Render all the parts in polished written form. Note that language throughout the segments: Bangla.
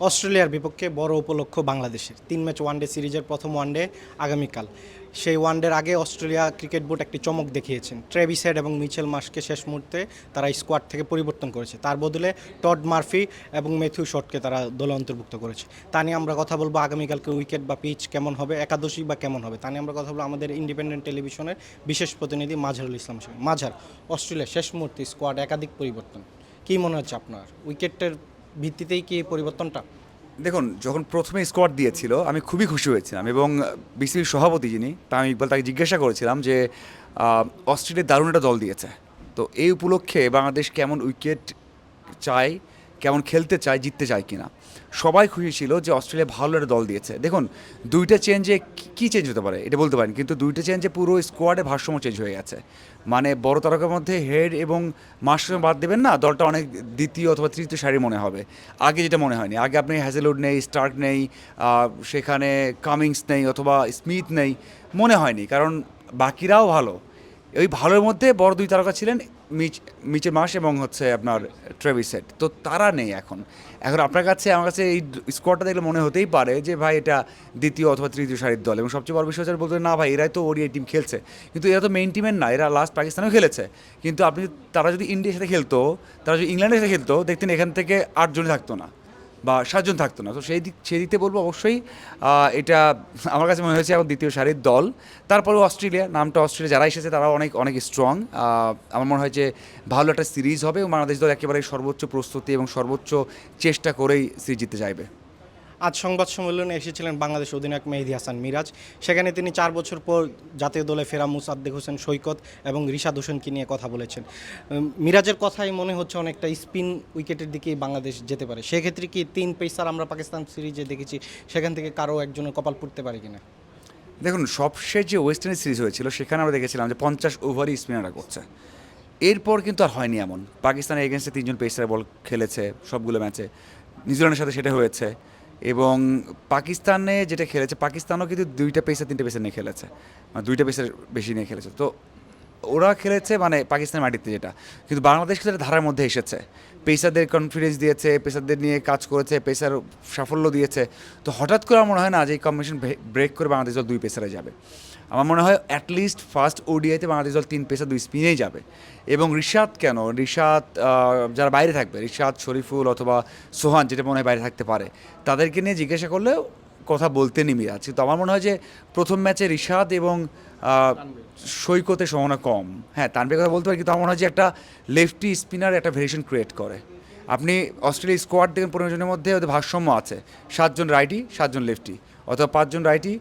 অস্ট্রেলিয়ার বিপক্ষে বড় উপলক্ষ বাংলাদেশের 3 ম্যাচ ওয়ানডে সিরিজের প্রথম ওয়ানডে আগামীকাল। সেই ওয়ানডের আগে অস্ট্রেলিয়া ক্রিকেট বোর্ড একটি চমক দেখিয়েছেন। ট্রেভিস হেড এবং মিচেল মার্শকে শেষ মুহূর্তে তারা স্কোয়াড থেকে পরিবর্তন করেছে, তার বদলে টড মার্ফি এবং ম্যাথিউ শটকে তারা দলে অন্তর্ভুক্ত করেছে। তা নিয়ে আমরা কথা বলবো, আগামীকালকে উইকেট বা পিচ কেমন হবে, একাদশী বা কেমন হবে, তা নিয়ে আমরা কথা বলবো আমাদের ইন্ডিপেন্ডেন্ট টেলিভিশনের বিশেষ প্রতিনিধি মাঝারুল ইসলামের সঙ্গে। মাঝার, অস্ট্রেলিয়া শেষ মুহূর্তে স্কোয়াড একাধিক পরিবর্তন, কী মনে হচ্ছে আপনার? উইকেটের ভিত্তিতেই কি এই পরিবর্তনটা? দেখুন, যখন প্রথমে স্কোয়াড দিয়েছিল আমি খুবই খুশি হয়েছিলাম এবং বিসিবির সভাপতি যিনি আমি ইকবাল তাকে জিজ্ঞাসা করেছিলাম যে অস্ট্রেলিয়া দারুণ একটা দল দিয়েছে, তো এই উপলক্ষে বাংলাদেশ কেমন উইকেট চায়, কেমন খেলতে চায়, জিততে চায় কিনা। সবাই খুশি ছিল যে অস্ট্রেলিয়া ভালো একটা দল দিয়েছে। দেখুন, দুইটা চেঞ্জে কী চেঞ্জ হতে পারে এটা বলতে পারেন, কিন্তু দুইটা চেঞ্জে পুরো স্কোয়াডের ভারসাম্য চেঞ্জ হয়ে গেছে। মানে বড় তারকার মধ্যে হেড এবং মার্শকে বাদ দেবেন না, দলটা অনেক দ্বিতীয় অথবা তৃতীয় সারি মনে হবে। আগে যেটা মনে হয়নি, আগে আপনি হ্যাজেলউড নেই, স্টার্ক নেই, সেখানে কামিংস নেই অথবা স্মিথ নেই, মনে হয়নি, কারণ বাকিরাও ভালো। ওই ভালোর মধ্যে বড় দুই তারকা ছিলেন মিচেল মার্শ এবং আপনার ট্রেভিস হেড, তো তারা নেই এখন। আপনার কাছে আমার কাছে এই স্কোয়াডটা দেখলে মনে হতেই পারে যে ভাই এটা দ্বিতীয় অথবা তৃতীয় সারির দল, এবং সবচেয়ে বড় বিষয় হচ্ছে বলতে না ভাই এরাই তো ওডিআই টিম খেলছে, কিন্তু এরা তো মেইন টিমের না, এরা লাস্ট পাকিস্তানেও খেলেছে। কিন্তু তারা যদি ইন্ডিয়ার সাথে খেলতো, তারা যদি ইংল্যান্ডের সাথে খেলতো, দেখতেন এখান থেকে 8 জনই থাকতো না বা 7 জন থাকতো না। তো সেই দিকতে বলবো অবশ্যই এটা আমার কাছে মনে হয়েছে এখন দ্বিতীয় সারির দল। তারপরেও অস্ট্রেলিয়া যারা এসেছে তারাও অনেক অনেক স্ট্রং। আমার মনে হয় যে ভালো একটা সিরিজ হবে এবং বাংলাদেশ দল একেবারে সর্বোচ্চ প্রস্তুতি এবং সর্বোচ্চ চেষ্টা করেই সিরিজ জিততে চাইবে। আজ সংবাদ সম্মেলনে এসেছিলেন বাংলাদেশ অধিনায়ক মেহেদী হাসান মিরাজ। সেখানে তিনি 4 বছর পর জাতীয় দলে ফেরা মুসাদ্দেক হোসেন সৈকত এবং রিশাদ হোসেনকে নিয়ে কথা বলেছেন। মিরাজের কথাই মনে হচ্ছে অনেকটা স্পিন উইকেটের দিকেই বাংলাদেশ যেতে পারে। সেক্ষেত্রে কি 3 পেসার আমরা পাকিস্তান সিরিজে দেখেছি, সেখান থেকে কারো একজনের কপাল পুড়তে পারে কিনা? দেখুন, সবশেষ যে ওয়েস্ট ইন্ডিজ সিরিজ হয়েছিল সেখানে আমরা দেখেছিলাম যে 50 ওভারই স্পিনাররা করছে। এরপর কিন্তু আর হয়নি এমন। পাকিস্তানের এগেনস্টে 3 জন পেসার বল খেলেছে সবগুলো ম্যাচে, নিউজিল্যান্ডের সাথে সেটা হয়েছে। এবং পাকিস্তানে যেটা খেলেছে, পাকিস্তানও কিন্তু 2টা পেসার 3টে পেসার নিয়ে খেলেছে, মানে 2টা পেসার বেশি নিয়ে খেলেছে। তো ওরা খেলেছে মানে পাকিস্তানের মাটিতে, যেটা কিন্তু বাংলাদেশ কিন্তু ধারার মধ্যে এসেছে, পেসারদের কনফিডেন্স দিয়েছে, পেসারদের নিয়ে কাজ করেছে, পেসার সাফল্য দিয়েছে। তো হঠাৎ করে আমার মনে হয় না যে এই কম্বিনেশন ব্রেক করে বাংলাদেশ দল 2 পেসারে যাবে। আমার মনে হয় অ্যাটলিস্ট ফার্স্ট ওডিআইতে বাংলাদেশ দল 3 পেসার 2 স্পিনেই যাবে। এবং রিশাদ যারা বাইরে থাকবে, রিশাদ, শরীফুল অথবা সোহান, যেটা মনে হয় বাইরে থাকতে পারে, তাদেরকে নিয়ে জিজ্ঞাসা করলেও কথা বলতে মিরাজ। তো আমার মনে হয় যে প্রথম ম্যাচে রিশাদ এবং সৈকতের সম্ভাবনা কম। হ্যাঁ, তানভীরের কথা বলতে পারি, কিন্তু আমার মনে হয় যে একটা লেফটি স্পিনার একটা ভেরিয়েশন ক্রিয়েট করে। আপনি অস্ট্রেলিয়া স্কোয়াড দেখেন 15 জনের মধ্যে ওদের ভারসাম্য আছে, 7 জন রাইটি 7 জন লেফটি, অথবা 5 জন রাইটি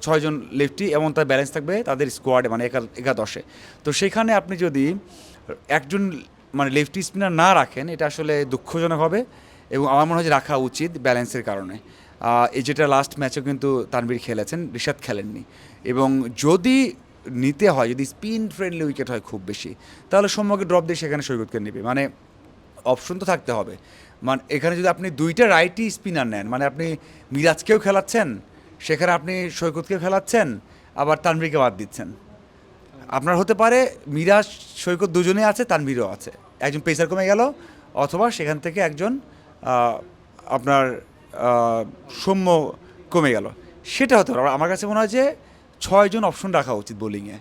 6 জন লেফটি, এবং তার ব্যালেন্স থাকবে তাদের স্কোয়াডে, মানে একাদশে। তো সেখানে আপনি যদি একজন মানে লেফটি স্পিনার না রাখেন, এটা আসলে দুঃখজনক হবে, এবং আমার মনে হয় যে রাখা উচিত ব্যালেন্সের কারণে। এই যেটা লাস্ট ম্যাচেও কিন্তু তানভীর খেলেছেন, রিশাদ খেলেননি। এবং যদি নিতে হয়, যদি স্পিন ফ্রেন্ডলি উইকেট হয় খুব বেশি, তাহলে সৌম্যকে ড্রপ দিয়ে সেখানে সৈকতকে নেবে, মানে অপশন তো থাকতে হবে। মানে এখানে যদি আপনি 2টা রাইটি স্পিনার নেন, মানে আপনি মিরাজকেও খেলাচ্ছেন, সেখানে আপনি সৈকতকেও খেলাচ্ছেন, আবার তানভীরকে বাদ দিচ্ছেন। আপনার হতে পারে মিরাজ সৈকত দুজনেই আছে, তানভীরও আছে, একজন পেসার কমে গেল, অথবা সেখান থেকে একজন আপনার সৌম্য কমে গেল, সেটা হতে পারে। আমার কাছে মনে হয় যে 6 জন অপশন রাখা উচিত বোলিংয়ে,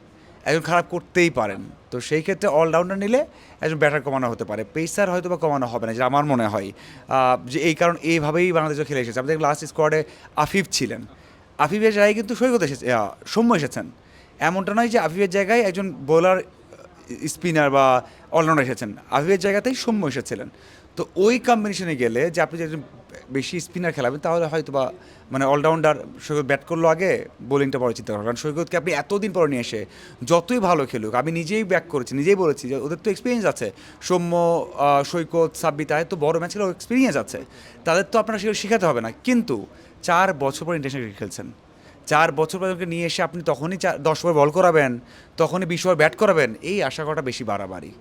একজন খারাপ করতেই পারেন। তো সেই ক্ষেত্রে অলরাউন্ডার নিলে একজন ব্যাটার কমানো হতে পারে, পেসার হয়তো বা কমানো হবে না, যেটা আমার মনে হয়। যে এই কারণ এইভাবেই বাংলাদেশ খেলে এসেছে। আমাদের লাস্ট স্কোয়াডে আফিফ ছিলেন, আফিফের জায়গায় কিন্তু সৈকত এসেছে, সৌম্য এসেছেন। এমনটা নয় যে আফিফের জায়গায় একজন বোলার স্পিনার বা অলরাউন্ডার এসেছেন, আফিফের জায়গাতেই সৌম্য এসেছিলেন। তো ওই কম্বিনেশনে গেলে যে আপনি যে বেশি স্পিনার খেলাবেন, তাহলে হয়তো বা মানে অলরাউন্ডার সৈকত ব্যাট করলো আগে, বোলিংটা পরে চিন্তা করেন। কারণ সৈকতকে আপনি এতদিন পরে নিয়ে এসে যতই ভালো খেলুক, আমি নিজেই ব্যাক করেছি, নিজেই বলেছি যে ওদের তো এক্সপিরিয়েন্স আছে, সৌম্য, সৈকত, সাব্বির, তাদের তো বড় ম্যাচেরও এক্সপিরিয়েন্স আছে, তাদের তো আপনারা সেগুলো শেখাতে হবে না। কিন্তু 4 বছর পর ইন্টারন্যাশনাল ক্রিকেট খেলছেন, 4 বছর পর নিয়ে এসে আপনি তখনই 10 ওভার বল করাবেন, তখনই 20 ওভার ব্যাট করাবেন, এই আশা করাটা বেশি বাড়াবাড়ি।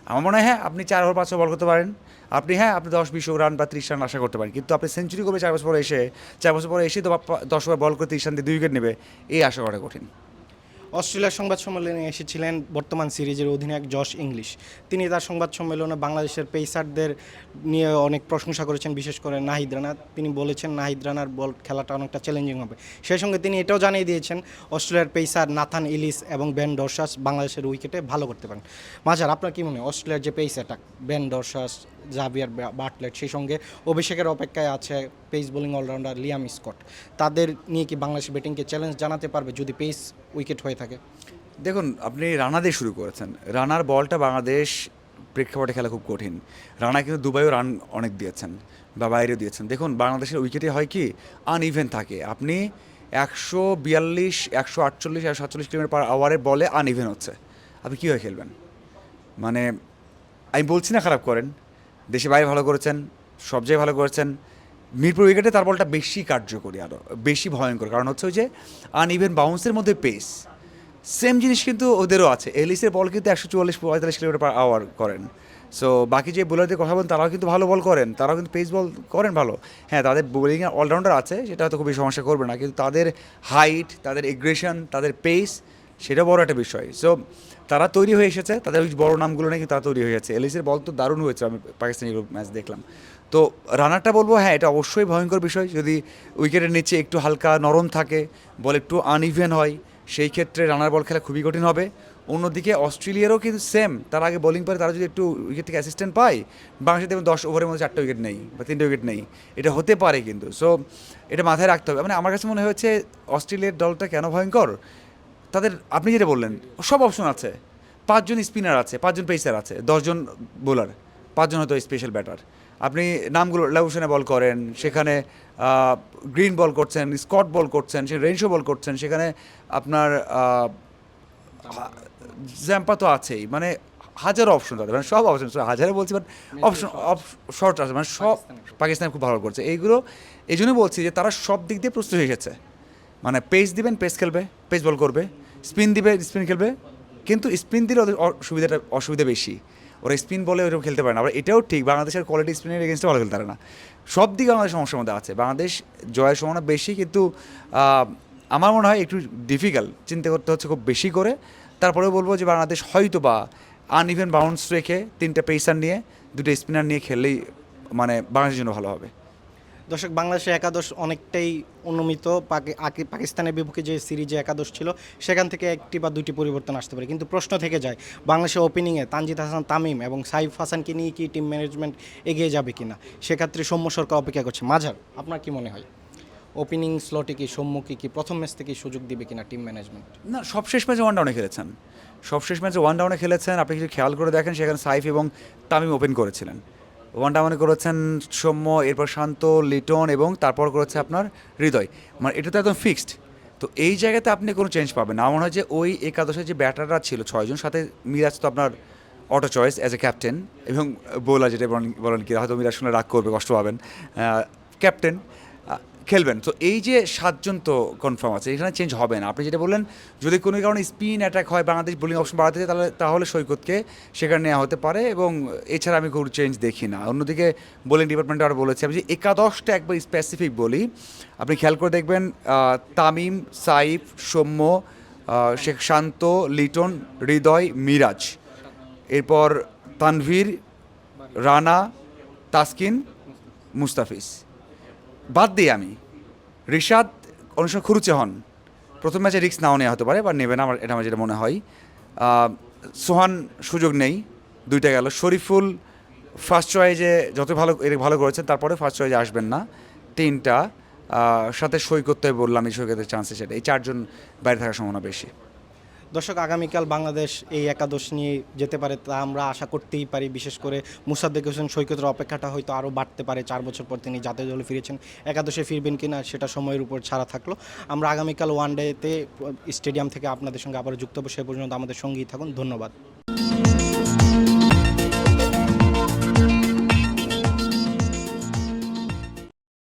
আমার মনে হয় হ্যাঁ, আপনি 4 ওভার 5 ওভার বল করতে পারেন, আপনি 10-20 রান বা 30 রান আশা করতে পারেন, কিন্তু আপনি সেঞ্চুরি করবে 4 বছর পরে এসে তো 10 ওভার বল করে 30 রান দিয়ে 2 উইকেট নেবে, এই আশা করা কঠিন। অস্ট্রেলিয়ার সংবাদ সম্মেলনে এসেছিলেন বর্তমান সিরিজের অধিনায়ক জশ ইংলিশ। তিনি তার সংবাদ সম্মেলনে বাংলাদেশের পেসারদের নিয়ে অনেক প্রশংসা করেছেন, বিশেষ করে নাহিদ রানা। তিনি বলেছেন নাহিদ রানার বল খেলাটা অনেকটা চ্যালেঞ্জিং হবে। সেই সঙ্গে তিনি এটাও জানিয়ে দিয়েছেন অস্ট্রেলিয়ার পেসার নাথান ইলিস এবং বেন ডরসাস বাংলাদেশের উইকেটে ভালো করতে পারেন। মাঝার, আপনার কি মনে হয় অস্ট্রেলিয়ার যে pace attack, Ben Dwarshuis, Xavier Bartlett, সেই সঙ্গে অভিষেকের অপেক্ষায় আছে pace bowling allrounder Liam Scott, তাদের নিয়ে কি বাংলাদেশ ব্যাটিংকে চ্যালেঞ্জ জানাতে পারবে যদি পেস উইকেট হয়ে থাকে? দেখুন, আপনি রানা দিয়ে শুরু করেছেন। রানার বলটা বাংলাদেশ প্রেক্ষাপটে খেলা খুব কঠিন। রানা কিন্তু দুবাইও রান অনেক দিয়েছেন বা বাইরেও দিয়েছেন। দেখুন, বাংলাদেশের উইকেটে হয় কি আনইভেন থাকে। আপনি 142, 148, 147 কিলোমিটার পার আওয়ারের বলে আনইভেন হচ্ছে, আপনি কীভাবে খেলবেন? মানে আমি বলছি না খারাপ করেন, দেশে বাইরে ভালো করেছেন, সব জায়গায় ভালো করেছেন। মিরপুর উইকেটে তার বলটা বেশি কার্যকরী, আরও বেশি ভয়ঙ্কর, কারণ হচ্ছে ওই যে আনইভেন বাউন্সের মধ্যে পেস। সেম জিনিস কিন্তু ওদেরও আছে। এলিসের বল কিন্তু 144-45 কিলোমিটার পার আওয়ার করেন। সো বাকি যে বোলারদের কথা বলেন তারাও কিন্তু ভালো বল করেন, তারাও কিন্তু পেস বল করেন ভালো। হ্যাঁ, তাদের বোলিংয়ে অলরাউন্ডার আছে, সেটা হয়তো খুবই সমস্যা করবে না, কিন্তু তাদের হাইট, তাদের এগ্রেশন, তাদের পেস, সেটা বড় একটা বিষয়। সো তারা তৈরি হয়ে এসেছে, তাদের ওই বড় নামগুলো নিয়ে কিন্তু তারা তৈরি হয়ে যাচ্ছে। এলিসের বল তো দারুণ হয়েছে, আমি পাকিস্তানি ম্যাচ দেখলাম। তো রানারটা বলবো, হ্যাঁ এটা অবশ্যই ভয়ঙ্কর বিষয় যদি উইকেটের নিচে একটু হালকা নরম থাকে, বল একটু আনইভেন হয়, সেই ক্ষেত্রে রানার বল খেলা খুবই কঠিন হবে। অন্যদিকে অস্ট্রেলিয়ারও কিন্তু সেম, তার আগে বোলিং পারে, তারা যদি একটু উইকেট থেকে অ্যাসিস্ট্যান্ট পায়, বাংলাদেশে দেখবেন 10 ওভারের মধ্যে 4টা উইকেট নেই বা 3টে উইকেট নেই, এটা হতে পারে কিন্তু। সো এটা মাথায় রাখতে হবে। মানে আমার কাছে মনে হয়েছে অস্ট্রেলিয়ার দলটা কেন ভয়ঙ্কর, তাদের আপনি যেটা বললেন সব অপশন আছে। 5 জন স্পিনার আছে, 5 জন পেসার আছে, 10 জন বোলার, 5 জন হয়তো স্পেশাল ব্যাটার। আপনি নামগুলো লাউসেনে বল করেন, সেখানে গ্রিন বল করছেন, স্কট বল করছেন, সে রেনশো বল করছেন, সেখানে আপনার জ্যাম্পা তো আছেই। মানে হাজারো অপশন তাদের, মানে সব অপশন, হাজারে বলছি, বাট অপশন শর্ট আছে, মানে সব পাকিস্তান খুব ভালো করছে। এইগুলো এই জন্য বলছি যে তারা সব দিক দিয়ে প্রস্তুত হয়ে গেছে। মানে পেস দিবেন, পেস খেলবে, পেস বল করবে, স্পিন দিবে, স্পিন খেলবে। কিন্তু স্পিন দিলে ওদের অসুবিধা বেশি, ওরা স্পিন বলে ওরকম খেলতে পারে না। আবার এটাও ঠিক, বাংলাদেশের কোয়ালিটি স্পিনের এগেনস্টে ভালো খেলতে পারে না। সব দিকে আমাদের সমস্যার মধ্যে আছে। বাংলাদেশ জয়ের সম্ভাবনা বেশি, কিন্তু আমার মনে হয় একটু ডিফিকাল্ট, চিন্তা করতে হচ্ছে খুব বেশি করে। তারপরেও বলবো যে বাংলাদেশ হয়তো বা আনইভেন বাউন্স রেখে 3টে পেসার নিয়ে 2টো স্পিনার নিয়ে খেললেই মানে বাংলাদেশের জন্য ভালো হবে। দর্শক, বাংলাদেশের একাদশ অনেকটাই উন্নমিত। পাকিস্তানের বিপক্ষে যে সিরিজে একাদশ ছিল সেখান থেকে 1টি বা 2টি পরিবর্তন আসতে পারে, কিন্তু প্রশ্ন থেকে যায় বাংলাদেশের ওপেনিংয়ে তানজিদ হাসান তামিম এবং সাইফ হাসানকে নিয়ে কি টিম ম্যানেজমেন্ট এগিয়ে যাবে কিনা, সেক্ষেত্রে সৌম্য সরকার অপেক্ষা করছে। মাঝার, আপনার কি মনে হয় ওপেনিং স্লটে কি সৌম্যকে কি প্রথম ম্যাচ থেকেই সুযোগ দিবে কিনা টিম ম্যানেজমেন্ট? না, সবশেষ ম্যাচে ওয়ান ডাউনে খেলেছেন, সবশেষ ম্যাচে ওয়ান ডাউনে খেলেছেন। আপনি কিছু খেয়াল করে দেখেন, সেখানে সাইফ এবং তামিম ওপেন করেছিলেন। ওয়ান ডাউনে করেছেন সৌম্য, এরপর শান্ত, লিটন এবং তারপর করেছে আপনার হৃদয়। মানে এটা তো একদম ফিক্সড। তো এই জায়গাতে আপনি কোনো চেঞ্জ পাবেন না। আমার মনে হয় যে ওই একাদশের যে ব্যাটাররা ছিল 6 জন, সাথে মিরাজ তো আপনার auto choice as a captain, এবং বোলার যেটা বলেন কি, হয়তো মিরাজ শুনে রাগ করবে, কষ্ট পাবেন, ক্যাপ্টেন খেলবেন। তো এই যে 7 জন তো কনফার্ম আছে, এখানে চেঞ্জ হবে না। আপনি যেটা বললেন, যদি কোনো কারণে স্পিন অ্যাটাক হয়, বাংলাদেশ বোলিং অপশন বাড়াতে চায়, তাহলে সৈকতকে সেখানে নেওয়া হতে পারে, এবং এছাড়া আমি কোনো চেঞ্জ দেখি না। অন্যদিকে বোলিং ডিপার্টমেন্টে আরও বলেছি, আমি যে একাদশটা একবার স্পেসিফিক বলি, আপনি খেয়াল করে দেখবেন তামিম, সাইফ, সৌম্য, শেখ শান্ত, লিটন, হৃদয়, মিরাজ, এরপর তানভীর, রানা, তাসকিন, মুস্তাফিজ। বাদ দিই আমি রিশাদ অনেক সময় খুরুচে হন, প্রথম ম্যাচে রিস্ক নাও নেওয়া হতে পারে বা নেবে না, এটা আমার যেটা মনে হয়। সোহান সুযোগ নেই, 2টা গেল। শরীফুল ফার্স্ট চয়েজে যত ভালো করেছেন, তারপরে ফার্স্ট চয়েজে আসবেন না। 3টা সাথে সৈকত বললাম, এই সৈকতের চান্সে সেটা, এই 4 জন বাইরে থাকার সম্ভাবনা বেশি। দর্শক, আগামীকাল বাংলাদেশ এই একাদশ নিয়ে যেতে পারে, তা আমরা আশা করতেই পারি। বিশেষ করে মুসাদ্দেক হোসেন সৈকতের অপেক্ষাটা হয়তো আরও বাড়তে পারে। 4 বছর পর তিনি জাতীয় দলে ফিরেছেন, একাদশে ফিরবেন কিনা সেটা সময়ের উপর ছাড়া থাকলো। আমরা আগামীকাল ওয়ানডেতে স্টেডিয়াম থেকে আপনাদের সঙ্গে আবার যুক্ত হবো। সে পর্যন্ত আমাদের সঙ্গেই থাকুন। ধন্যবাদ।